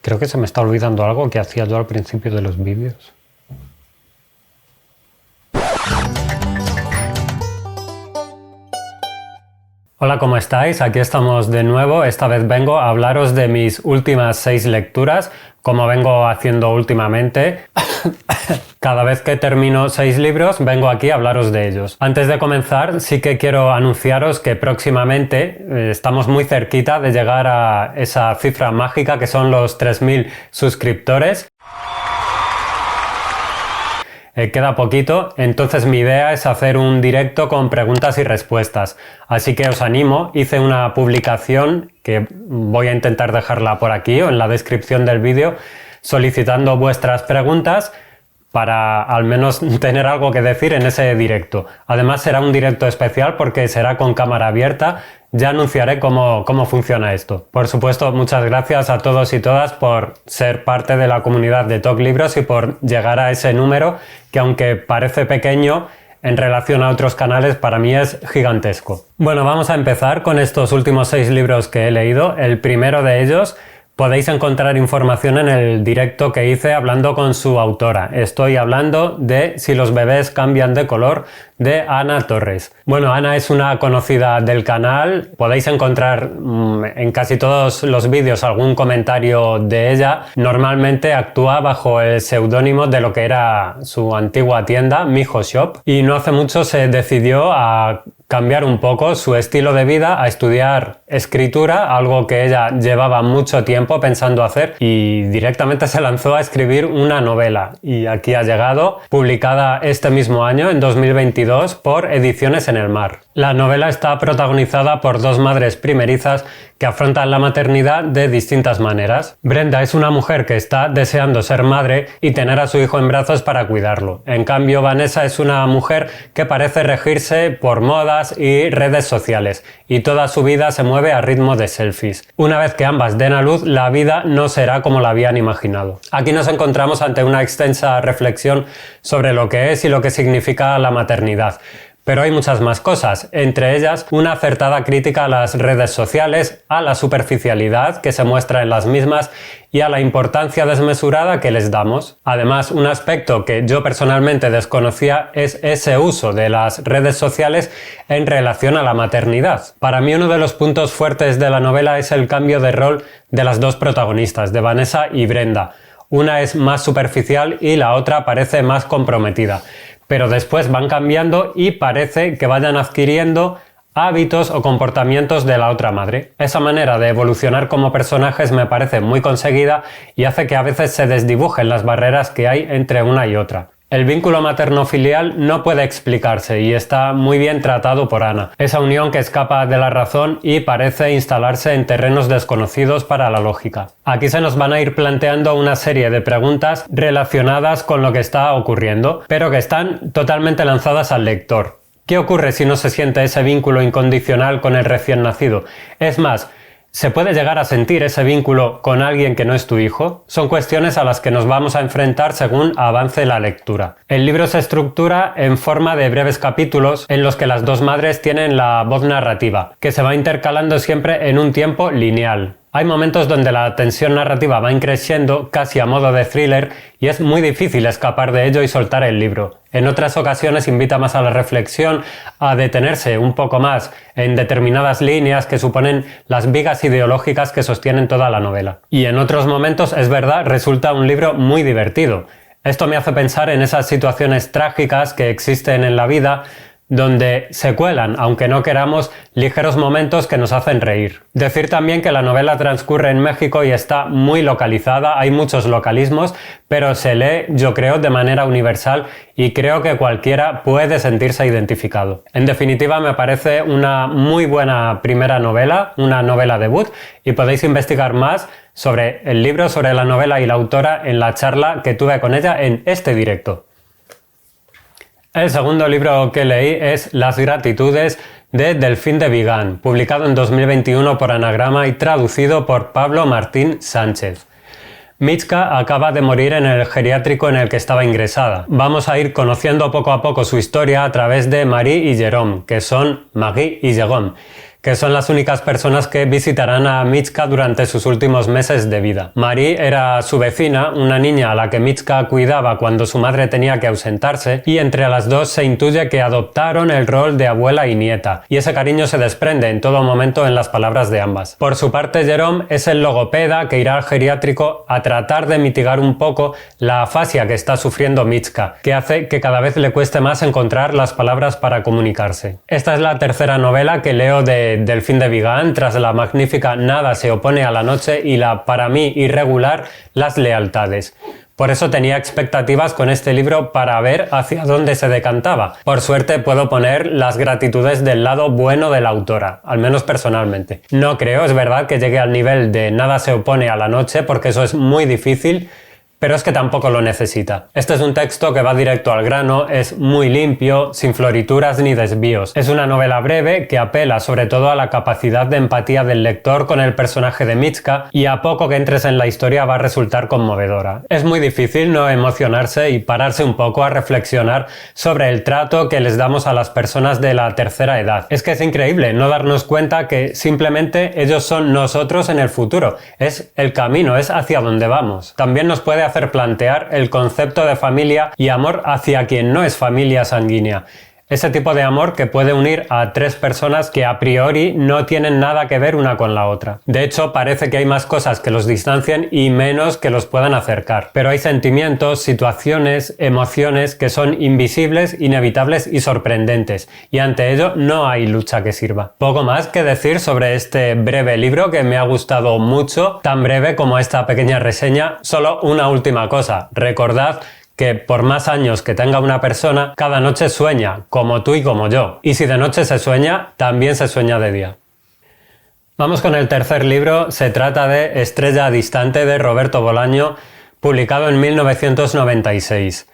Creo que se me está olvidando algo que hacía yo al principio de los vídeos. Hola, ¿cómo estáis? Aquí estamos de nuevo. Esta vez vengo a hablaros de mis últimas 6 lecturas, como vengo haciendo últimamente. Cada vez que termino 6 libros, vengo aquí a hablaros de ellos. Antes de comenzar, sí que quiero anunciaros que próximamente estamos muy cerquita de llegar a esa cifra mágica que son los 3000 suscriptores. Queda poquito, entonces mi idea es hacer un directo con preguntas y respuestas. Así que os animo, hice una publicación que voy a intentar dejarla por aquí o en la descripción del vídeo, solicitando vuestras preguntas para al menos tener algo que decir en ese directo. Además será un directo especial porque será con cámara abierta. Ya anunciaré cómo funciona esto. Por supuesto, muchas gracias a todos y todas por ser parte de la comunidad de Talk Libros y por llegar a ese número que, aunque parece pequeño en relación a otros canales, para mí es gigantesco. Bueno, vamos a empezar con estos últimos 6 libros que he leído. El primero de ellos podéis encontrar información en el directo que hice hablando con su autora. Estoy hablando de Si los bebés cambian de color, de Ana Torres. Bueno, Ana es una conocida del canal. Podéis encontrar en casi todos los vídeos algún comentario de ella. Normalmente actúa bajo el seudónimo de lo que era su antigua tienda, Mijo Shop. Y no hace mucho se decidió a cambiar un poco su estilo de vida, a estudiar escritura, algo que ella llevaba mucho tiempo pensando hacer, y directamente se lanzó a escribir una novela. Y aquí ha llegado, publicada este mismo año, en 2022, por Ediciones en el Mar. La novela está protagonizada por 2 madres primerizas que afrontan la maternidad de distintas maneras. Brenda es una mujer que está deseando ser madre y tener a su hijo en brazos para cuidarlo. En cambio, Vanessa es una mujer que parece regirse por modas y redes sociales, y toda su vida se mueve a ritmo de selfies. Una vez que ambas den a luz, la vida no será como la habían imaginado. Aquí nos encontramos ante una extensa reflexión sobre lo que es y lo que significa la maternidad. Pero hay muchas más cosas, entre ellas una acertada crítica a las redes sociales, a la superficialidad que se muestra en las mismas y a la importancia desmesurada que les damos. Además, un aspecto que yo personalmente desconocía es ese uso de las redes sociales en relación a la maternidad. Para mí uno de los puntos fuertes de la novela es el cambio de rol de las 2 protagonistas, de Vanessa y Brenda. Una es más superficial y la otra parece más comprometida. Pero después van cambiando y parece que vayan adquiriendo hábitos o comportamientos de la otra madre. Esa manera de evolucionar como personajes me parece muy conseguida y hace que a veces se desdibujen las barreras que hay entre una y otra. El vínculo materno-filial no puede explicarse y está muy bien tratado por Ana. Esa unión que escapa de la razón y parece instalarse en terrenos desconocidos para la lógica. Aquí se nos van a ir planteando una serie de preguntas relacionadas con lo que está ocurriendo, pero que están totalmente lanzadas al lector. ¿Qué ocurre si no se siente ese vínculo incondicional con el recién nacido? Es más, ¿se puede llegar a sentir ese vínculo con alguien que no es tu hijo? Son cuestiones a las que nos vamos a enfrentar según avance la lectura. El libro se estructura en forma de breves capítulos en los que las 2 madres tienen la voz narrativa, que se va intercalando siempre en un tiempo lineal. Hay momentos donde la tensión narrativa va increciendo casi a modo de thriller y es muy difícil escapar de ello y soltar el libro. En otras ocasiones invita más a la reflexión, a detenerse un poco más en determinadas líneas que suponen las vigas ideológicas que sostienen toda la novela. Y en otros momentos, es verdad, resulta un libro muy divertido. Esto me hace pensar en esas situaciones trágicas que existen en la vida, donde se cuelan, aunque no queramos, ligeros momentos que nos hacen reír. Decir también que la novela transcurre en México y está muy localizada, hay muchos localismos, pero se lee, yo creo, de manera universal y creo que cualquiera puede sentirse identificado. En definitiva, me parece una muy buena primera novela, una novela debut, y podéis investigar más sobre el libro, sobre la novela y la autora en la charla que tuve con ella en este directo. El segundo libro que leí es Las Gratitudes de Delfín de Vigan, publicado en 2021 por Anagrama y traducido por Pablo Martín Sánchez. Michka acaba de morir en el geriátrico en el que estaba ingresada. Vamos a ir conociendo poco a poco su historia a través de Marie y Jérôme, que son Marie y Jérôme, que son las únicas personas que visitarán a Mitchka durante sus últimos meses de vida. Marie era su vecina, una niña a la que Mitchka cuidaba cuando su madre tenía que ausentarse, y entre las dos se intuye que adoptaron el rol de abuela y nieta, y ese cariño se desprende en todo momento en las palabras de ambas. Por su parte, Jerome es el logopeda que irá al geriátrico a tratar de mitigar un poco la afasia que está sufriendo Mitchka, que hace que cada vez le cueste más encontrar las palabras para comunicarse. Esta es la tercera novela que leo de Delphine de Vigan, tras la magnífica Nada se opone a la noche y la, para mí, irregular Las lealtades. Por eso tenía expectativas con este libro para ver hacia dónde se decantaba. Por suerte puedo poner las gratitudes del lado bueno de la autora, al menos personalmente. No creo, es verdad, que llegue al nivel de Nada se opone a la noche, porque eso es muy difícil, pero es que tampoco lo necesita. Este es un texto que va directo al grano, es muy limpio, sin florituras ni desvíos. Es una novela breve que apela sobre todo a la capacidad de empatía del lector con el personaje de Mitchka, y a poco que entres en la historia va a resultar conmovedora. Es muy difícil no emocionarse y pararse un poco a reflexionar sobre el trato que les damos a las personas de la tercera edad. Es que es increíble no darnos cuenta que simplemente ellos son nosotros en el futuro. Es el camino, es hacia donde vamos. También nos puede hacer plantear el concepto de familia y amor hacia quien no es familia sanguínea. Ese tipo de amor que puede unir a tres personas que a priori no tienen nada que ver una con la otra. De hecho, parece que hay más cosas que los distancian y menos que los puedan acercar. Pero hay sentimientos, situaciones, emociones que son invisibles, inevitables y sorprendentes. Y ante ello no hay lucha que sirva. Poco más que decir sobre este breve libro que me ha gustado mucho, tan breve como esta pequeña reseña. Solo una última cosa. Recordad que por más años que tenga una persona, cada noche sueña, como tú y como yo. Y si de noche se sueña, también se sueña de día. Vamos con el tercer libro. Se trata de Estrella distante, de Roberto Bolaño, publicado en 1996.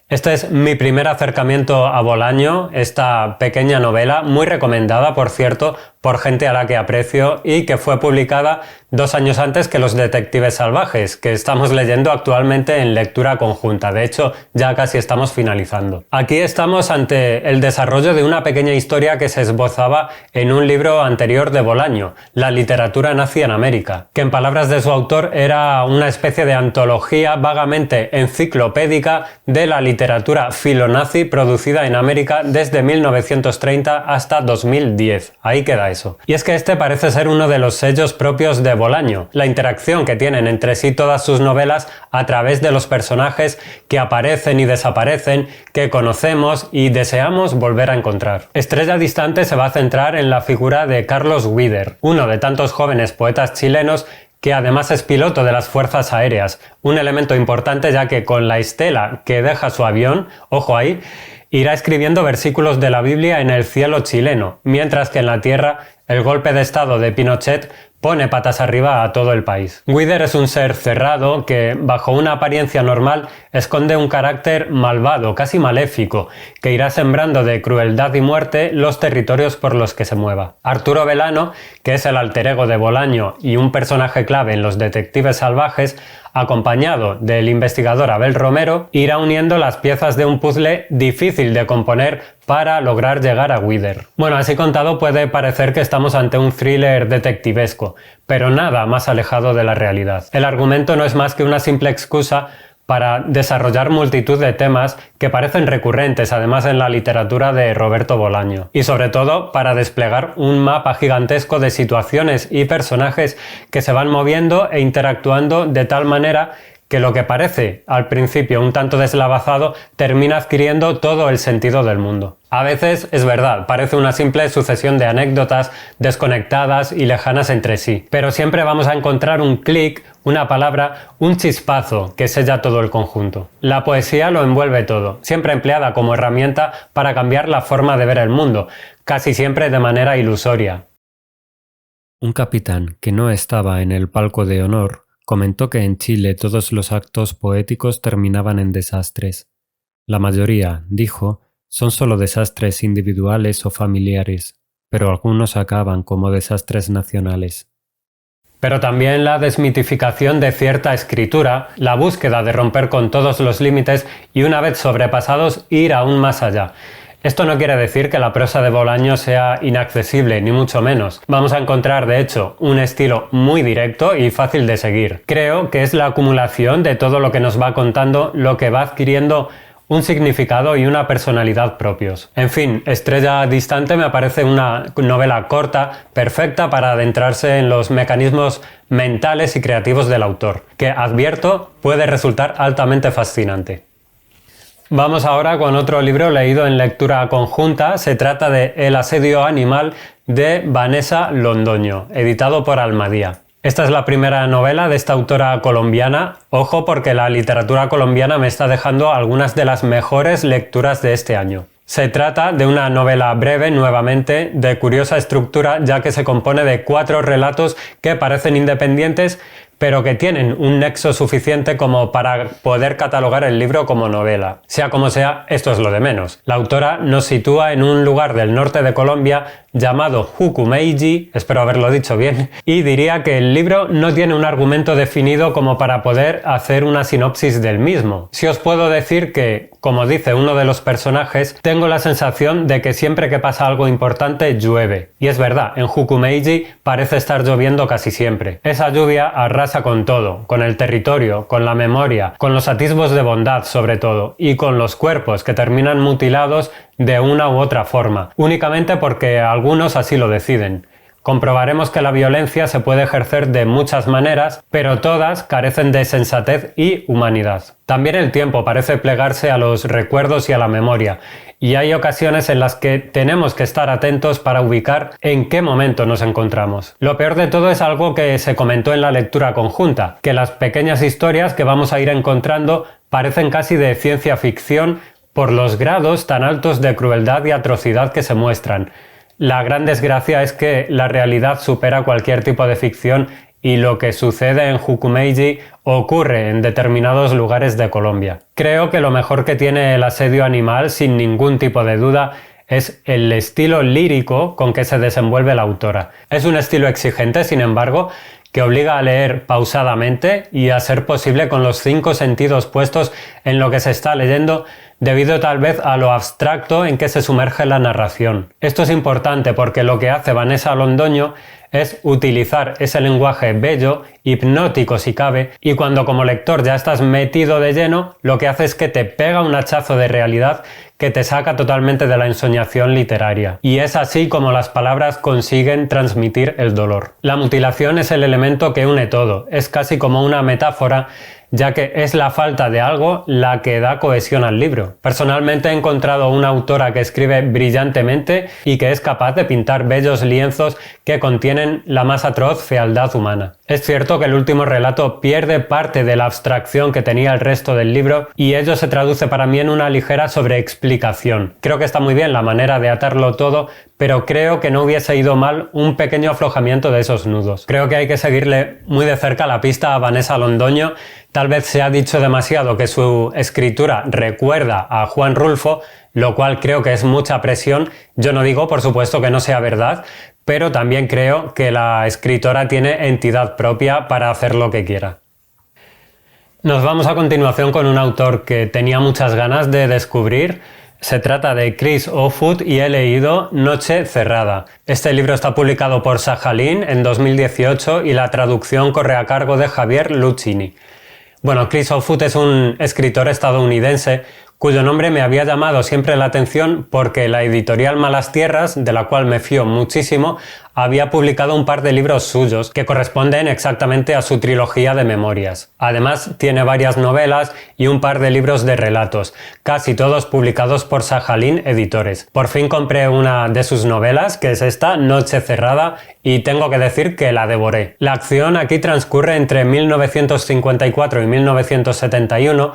Este es mi primer acercamiento a Bolaño, esta pequeña novela, muy recomendada, por cierto, por gente a la que aprecio, y que fue publicada 2 años antes que Los detectives salvajes, que estamos leyendo actualmente en lectura conjunta. De hecho, ya casi estamos finalizando. Aquí estamos ante el desarrollo de una pequeña historia que se esbozaba en un libro anterior de Bolaño, La literatura nazi en América, que en palabras de su autor era una especie de antología vagamente enciclopédica de la literatura filonazi producida en América desde 1930 hasta 2010. Ahí queda eso. Y es que este parece ser uno de los sellos propios de Bolaño, la interacción que tienen entre sí todas sus novelas a través de los personajes que aparecen y desaparecen, que conocemos y deseamos volver a encontrar. Estrella distante se va a centrar en la figura de Carlos Guider, uno de tantos jóvenes poetas chilenos que además es piloto de las Fuerzas Aéreas, un elemento importante ya que con la estela que deja su avión, ojo ahí, irá escribiendo versículos de la Biblia en el cielo chileno, mientras que en la tierra el golpe de estado de Pinochet pone patas arriba a todo el país. Guider es un ser cerrado que, bajo una apariencia normal, esconde un carácter malvado, casi maléfico, que irá sembrando de crueldad y muerte los territorios por los que se mueva. Arturo Velano, que es el alter ego de Bolaño y un personaje clave en Los detectives salvajes, acompañado del investigador Abel Romero, irá uniendo las piezas de un puzzle difícil de componer para lograr llegar a Guider. Bueno, así contado puede parecer que estamos ante un thriller detectivesco, pero nada más alejado de la realidad. El argumento no es más que una simple excusa para desarrollar multitud de temas que parecen recurrentes además en la literatura de Roberto Bolaño, y sobre todo para desplegar un mapa gigantesco de situaciones y personajes que se van moviendo e interactuando de tal manera que lo que parece al principio un tanto deslavazado termina adquiriendo todo el sentido del mundo. A veces, es verdad, parece una simple sucesión de anécdotas desconectadas y lejanas entre sí, pero siempre vamos a encontrar un clic, una palabra, un chispazo que sella todo el conjunto. La poesía lo envuelve todo, siempre empleada como herramienta para cambiar la forma de ver el mundo, casi siempre de manera ilusoria. Un capitán que no estaba en el palco de honor comentó que en Chile todos los actos poéticos terminaban en desastres. La mayoría, dijo, son solo desastres individuales o familiares, pero algunos acaban como desastres nacionales. Pero también la desmitificación de cierta escritura, la búsqueda de romper con todos los límites y una vez sobrepasados ir aún más allá. Esto no quiere decir que la prosa de Bolaños sea inaccesible, ni mucho menos. Vamos a encontrar, de hecho, un estilo muy directo y fácil de seguir. Creo que es la acumulación de todo lo que nos va contando lo que va adquiriendo un significado y una personalidad propios. En fin, Estrella Distante me parece una novela corta, perfecta para adentrarse en los mecanismos mentales y creativos del autor, que advierto puede resultar altamente fascinante. Vamos ahora con otro libro leído en lectura conjunta. Se trata de El asedio animal de Vanessa Londoño, editado por Almadía. Esta es la primera novela de esta autora colombiana. Ojo, porque la literatura colombiana me está dejando algunas de las mejores lecturas de este año. Se trata de una novela breve, nuevamente, de curiosa estructura, ya que se compone de 4 relatos que parecen independientes, pero que tienen un nexo suficiente como para poder catalogar el libro como novela. Sea como sea, esto es lo de menos. La autora nos sitúa en un lugar del norte de Colombia llamado Jucumeiji, espero haberlo dicho bien, y diría que el libro no tiene un argumento definido como para poder hacer una sinopsis del mismo. Si os puedo decir que, como dice uno de los personajes, tengo la sensación de que siempre que pasa algo importante llueve. Y es verdad, en Jucumeiji parece estar lloviendo casi siempre. Esa lluvia arrasa con todo, con el territorio, con la memoria, con los atisbos de bondad sobre todo, y con los cuerpos que terminan mutilados de una u otra forma, únicamente porque algunos así lo deciden. Comprobaremos que la violencia se puede ejercer de muchas maneras, pero todas carecen de sensatez y humanidad. También el tiempo parece plegarse a los recuerdos y a la memoria, y hay ocasiones en las que tenemos que estar atentos para ubicar en qué momento nos encontramos. Lo peor de todo es algo que se comentó en la lectura conjunta, que las pequeñas historias que vamos a ir encontrando parecen casi de ciencia ficción por los grados tan altos de crueldad y atrocidad que se muestran. La gran desgracia es que la realidad supera cualquier tipo de ficción y lo que sucede en Jucumeiji ocurre en determinados lugares de Colombia. Creo que lo mejor que tiene El asedio animal, sin ningún tipo de duda, es el estilo lírico con que se desenvuelve la autora. Es un estilo exigente, sin embargo, que obliga a leer pausadamente y a ser posible con los 5 sentidos puestos en lo que se está leyendo, debido tal vez a lo abstracto en que se sumerge la narración. Esto es importante porque lo que hace Vanessa Londoño es utilizar ese lenguaje bello, hipnótico si cabe, y cuando como lector ya estás metido de lleno, lo que hace es que te pega un hachazo de realidad que te saca totalmente de la ensoñación literaria. Y es así como las palabras consiguen transmitir el dolor. La mutilación es el elemento que une todo, es casi como una metáfora, ya que es la falta de algo la que da cohesión al libro. Personalmente he encontrado una autora que escribe brillantemente y que es capaz de pintar bellos lienzos que contienen la más atroz fealdad humana. Es cierto que el último relato pierde parte de la abstracción que tenía el resto del libro y ello se traduce para mí en una ligera sobreexplicación. Creo que está muy bien la manera de atarlo todo, pero creo que no hubiese ido mal un pequeño aflojamiento de esos nudos. Creo que hay que seguirle muy de cerca la pista a Vanessa Londoño. Tal vez se ha dicho demasiado que su escritura recuerda a Juan Rulfo, lo cual creo que es mucha presión. Yo no digo, por supuesto, que no sea verdad, pero también creo que la escritora tiene entidad propia para hacer lo que quiera. Nos vamos a continuación con un autor que tenía muchas ganas de descubrir. Se trata de Chris Offutt y he leído Noche cerrada. Este libro está publicado por Sajalín en 2018 y la traducción corre a cargo de Javier Luchini. Bueno, Chris Offutt es un escritor estadounidense cuyo nombre me había llamado siempre la atención porque la editorial Malas Tierras, de la cual me fío muchísimo, había publicado un par de libros suyos que corresponden exactamente a su trilogía de memorias. Además, tiene varias novelas y un par de libros de relatos, casi todos publicados por Sajalín Editores. Por fin compré una de sus novelas, que es esta, Noche cerrada, y tengo que decir que la devoré. La acción aquí transcurre entre 1954 y 1971,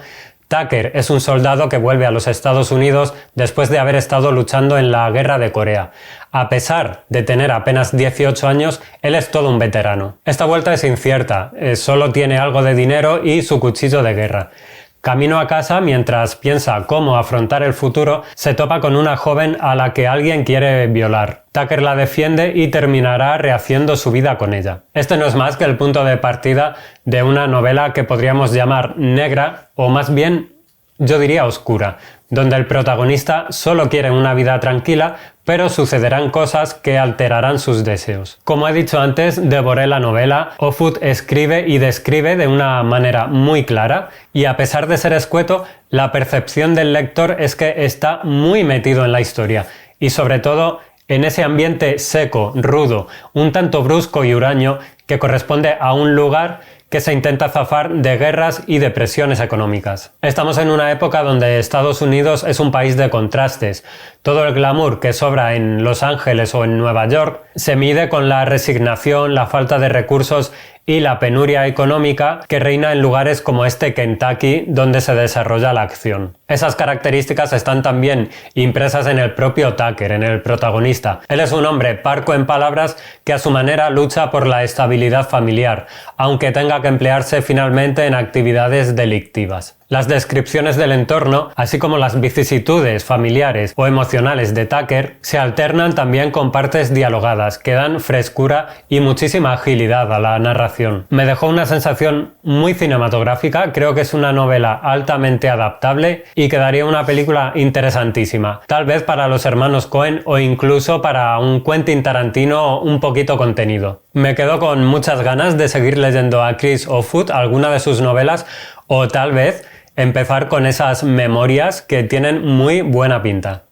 Tucker es un soldado que vuelve a los Estados Unidos después de haber estado luchando en la Guerra de Corea. A pesar de tener apenas 18 años, él es todo un veterano. Esta vuelta es incierta, solo tiene algo de dinero y su cuchillo de guerra. Camino a casa, mientras piensa cómo afrontar el futuro, se topa con una joven a la que alguien quiere violar. Tucker la defiende y terminará rehaciendo su vida con ella. Este no es más que el punto de partida de una novela que podríamos llamar negra, o más bien, yo diría oscura, donde el protagonista solo quiere una vida tranquila, pero sucederán cosas que alterarán sus deseos. Como he dicho antes, devoré la novela. Offutt escribe y describe de una manera muy clara, y a pesar de ser escueto, la percepción del lector es que está muy metido en la historia, y sobre todo en ese ambiente seco, rudo, un tanto brusco y huraño que corresponde a un lugar que se intenta zafar de guerras y depresiones económicas. Estamos en una época donde Estados Unidos es un país de contrastes. Todo el glamour que sobra en Los Ángeles o en Nueva York se mide con la resignación, la falta de recursos y la penuria económica que reina en lugares como este Kentucky, donde se desarrolla la acción. Esas características están también impresas en el propio Tucker, en el protagonista. Él es un hombre parco en palabras que a su manera lucha por la estabilidad familiar, aunque tenga que emplearse finalmente en actividades delictivas. Las descripciones del entorno, así como las vicisitudes familiares o emocionales de Tucker, se alternan también con partes dialogadas que dan frescura y muchísima agilidad a la narración. Me dejó una sensación muy cinematográfica, creo que es una novela altamente adaptable y quedaría una película interesantísima, tal vez para los hermanos Coen o incluso para un Quentin Tarantino un poquito contenido. Me quedo con muchas ganas de seguir leyendo a Chris Offutt, alguna de sus novelas, o tal vez empezar con esas memorias que tienen muy buena pinta.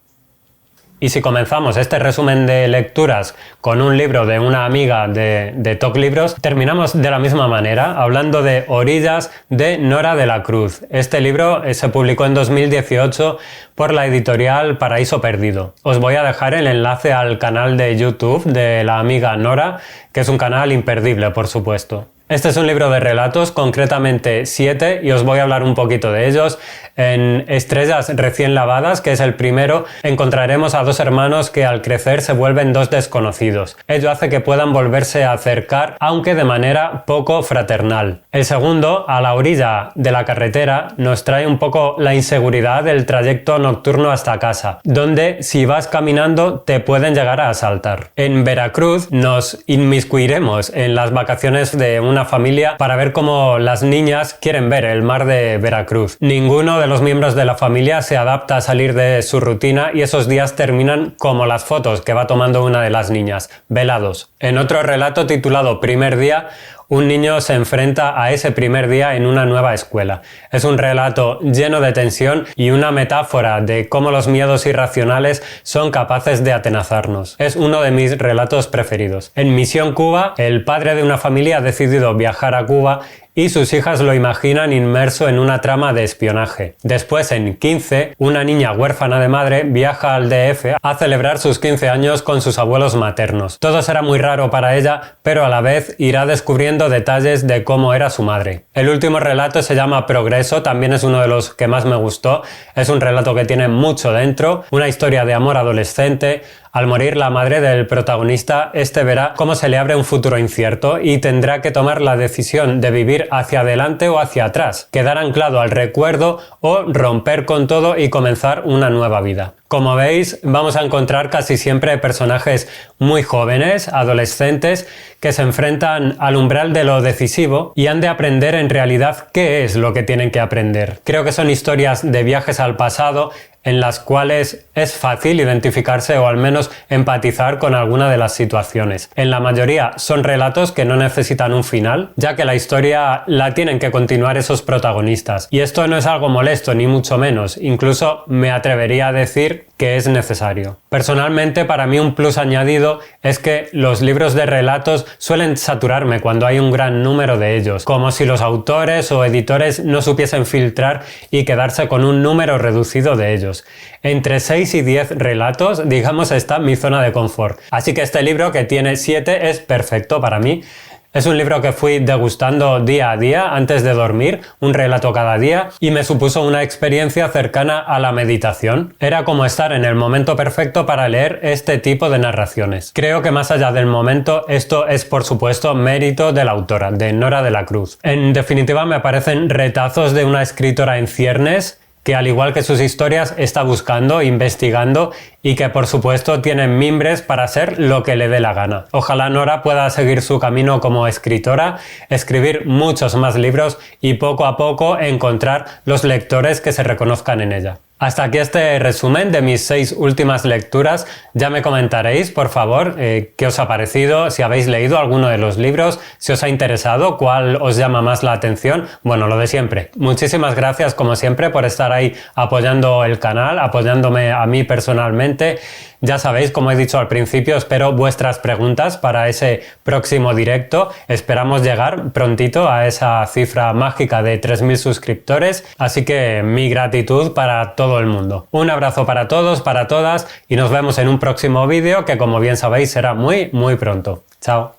Y si comenzamos este resumen de lecturas con un libro de una amiga de Talk Libros, terminamos de la misma manera, hablando de Orillas de Nora de la Cruz. Este libro se publicó en 2018 por la editorial Paraíso Perdido. Os voy a dejar el enlace al canal de YouTube de la amiga Nora, que es un canal imperdible, por supuesto. Este es un libro de relatos, concretamente 7, y os voy a hablar un poquito de ellos. En Estrellas recién lavadas, que es el primero, encontraremos a dos hermanos que al crecer se vuelven dos desconocidos. Ello hace que puedan volverse a acercar, aunque de manera poco fraternal. El segundo, A la orilla de la carretera, nos trae un poco la inseguridad del trayecto nocturno hasta casa, donde si vas caminando te pueden llegar a asaltar. En Veracruz nos inmiscuiremos en las vacaciones de una familia para ver cómo las niñas quieren ver el mar de Veracruz. Ninguno de los miembros de la familia se adapta a salir de su rutina y esos días terminan como las fotos que va tomando una de las niñas, velados. En otro relato titulado Primer día, un niño se enfrenta a ese primer día en una nueva escuela. Es un relato lleno de tensión y una metáfora de cómo los miedos irracionales son capaces de atenazarnos. Es uno de mis relatos preferidos. En Misión Cuba, el padre de una familia ha decidido viajar a Cuba y sus hijas lo imaginan inmerso en una trama de espionaje. Después, en 15, una niña huérfana de madre viaja al DF a celebrar sus 15 años con sus abuelos maternos. Todo será muy raro para ella, pero a la vez irá descubriendo detalles de cómo era su madre. El último relato se llama Progreso, también es uno de los que más me gustó. Es un relato que tiene mucho dentro, una historia de amor adolescente. Al morir la madre del protagonista, este verá cómo se le abre un futuro incierto y tendrá que tomar la decisión de vivir hacia adelante o hacia atrás, quedar anclado al recuerdo o romper con todo y comenzar una nueva vida. Como veis, vamos a encontrar casi siempre personajes muy jóvenes, adolescentes, que se enfrentan al umbral de lo decisivo y han de aprender en realidad qué es lo que tienen que aprender. Creo que son historias de viajes al pasado en las cuales es fácil identificarse o al menos empatizar con alguna de las situaciones. En la mayoría son relatos que no necesitan un final, ya que la historia la tienen que continuar esos protagonistas. Y esto no es algo molesto, ni mucho menos. Incluso me atrevería a decir que es necesario. Personalmente, para mí un plus añadido es que los libros de relatos suelen saturarme cuando hay un gran número de ellos, como si los autores o editores no supiesen filtrar y quedarse con un número reducido de ellos. Entre 6 y 10 relatos, digamos, está mi zona de confort. Así que este libro, que tiene 7, es perfecto para mí. Es un libro que fui degustando día a día antes de dormir, un relato cada día, y me supuso una experiencia cercana a la meditación. Era como estar en el momento perfecto para leer este tipo de narraciones. Creo que más allá del momento, esto es por supuesto mérito de la autora, de Nora de la Cruz. En definitiva, me parecen retazos de una escritora en ciernes, que al igual que sus historias está buscando, investigando y que por supuesto tiene mimbres para hacer lo que le dé la gana. Ojalá Nora pueda seguir su camino como escritora, escribir muchos más libros y poco a poco encontrar los lectores que se reconozcan en ella. Hasta aquí este resumen de mis 6 últimas lecturas. Ya me comentaréis, por favor, qué os ha parecido, si habéis leído alguno de los libros, si os ha interesado, cuál os llama más la atención. Bueno, lo de siempre. Muchísimas gracias, como siempre, por estar ahí apoyando el canal, apoyándome a mí personalmente. Ya sabéis, como he dicho al principio, espero vuestras preguntas para ese próximo directo. Esperamos llegar prontito a esa cifra mágica de 3000 suscriptores. Así que mi gratitud para todo el mundo. Un abrazo para todos, para todas y nos vemos en un próximo vídeo que, como bien sabéis, será muy pronto. Chao.